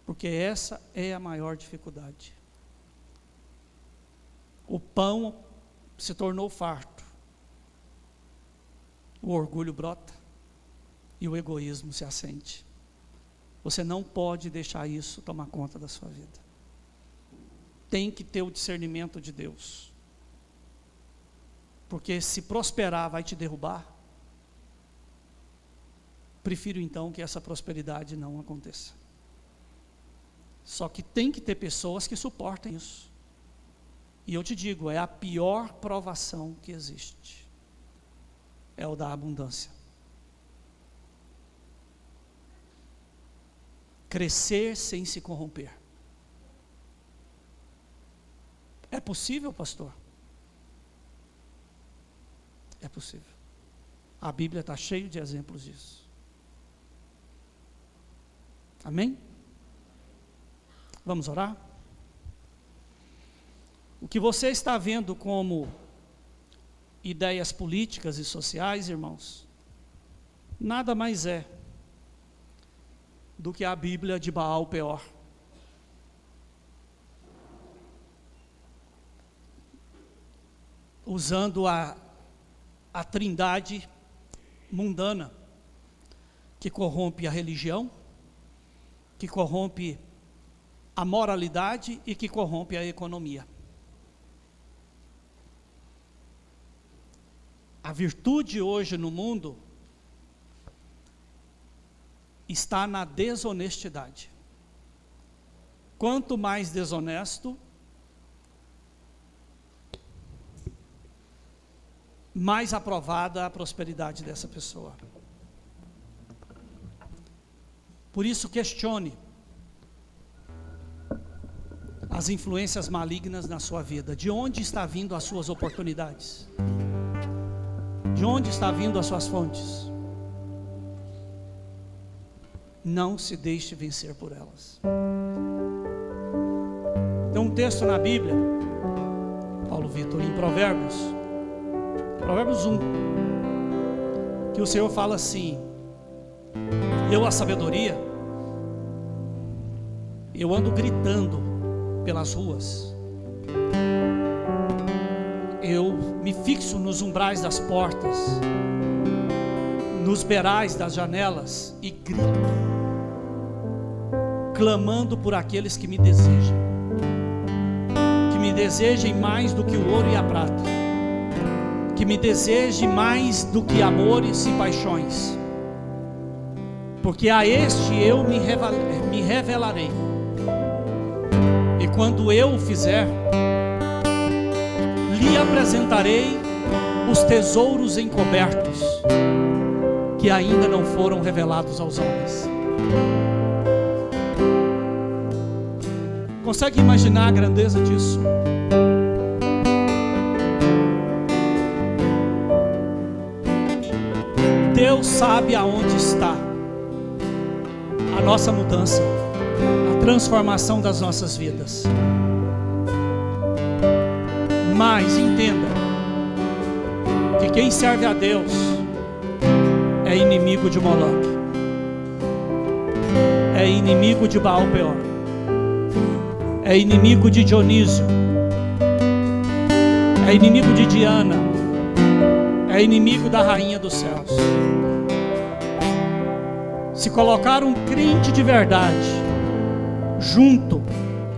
Porque essa é a maior dificuldade. O pão se tornou farto, o orgulho brota e o egoísmo se assente. Você não pode deixar isso tomar conta da sua vida. Tem que ter o discernimento de Deus. Porque se prosperar vai te derrubar, prefiro então que essa prosperidade não aconteça. Só que tem que ter pessoas que suportem isso. E eu te digo, é a pior provação que existe. É o da abundância. Crescer sem se corromper. É possível, pastor? É possível. A Bíblia está cheia de exemplos disso. Amém? Vamos orar? O que você está vendo como ideias políticas e sociais, irmãos, nada mais é do que a Bíblia de Baal Peor. Usando a trindade mundana, que corrompe a religião, que corrompe a moralidade e que corrompe a economia. A virtude hoje no mundo está na desonestidade. Quanto mais desonesto, mais aprovada a prosperidade dessa pessoa. Por isso, questione as influências malignas na sua vida. De onde está vindo as suas oportunidades? De onde está vindo as suas fontes? Não se deixe vencer por elas. Tem um texto na Bíblia, Paulo Vitor, em Provérbios 1, que o Senhor fala assim: eu, a sabedoria, eu ando gritando pelas ruas, eu me fixo nos umbrais das portas, nos beirais das janelas e grito, clamando por aqueles que me desejem mais do que o ouro e a prata, que me deseje mais do que amores e paixões, porque a este eu me revelarei, e quando eu o fizer, lhe apresentarei os tesouros encobertos, que ainda não foram revelados aos homens. Consegue imaginar a grandeza disso? Deus sabe aonde está a nossa mudança, a transformação das nossas vidas. Mas entenda que quem serve a Deus é inimigo de Moloque, é inimigo de Baal Peor, é inimigo de Dionísio, é inimigo de Diana, é inimigo da rainha dos céus. Se colocar um crente de verdade junto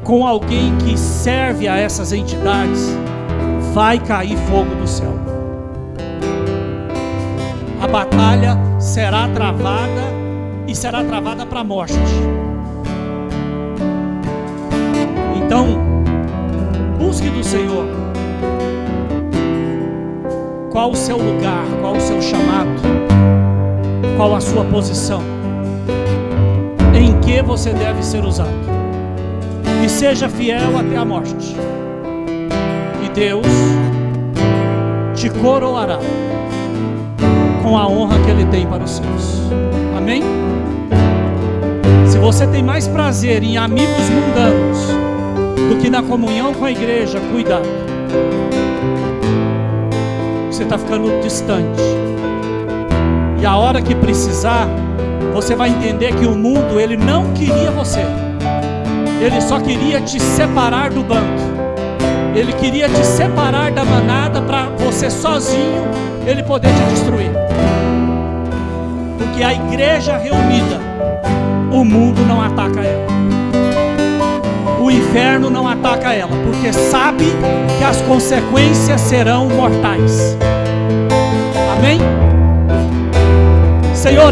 com alguém que serve a essas entidades, vai cair fogo do céu. A batalha será travada, e será travada para a morte. Então, busque do Senhor qual o seu lugar, qual o seu chamado, qual a sua posição, em que você deve ser usado, e seja fiel até a morte, e Deus te coroará com a honra que Ele tem para os seus. Amém? Se você tem mais prazer em amigos mundanos do que na comunhão com a igreja, cuidado. Você está ficando distante. E a hora que precisar, você vai entender que o mundo, ele não queria você. Ele só queria te separar do bando. Ele queria te separar da manada para você sozinho, ele poder te destruir. Porque a igreja reunida, o mundo não ataca ela, o inferno não ataca ela, porque sabe que as consequências serão mortais. Amém? Senhor,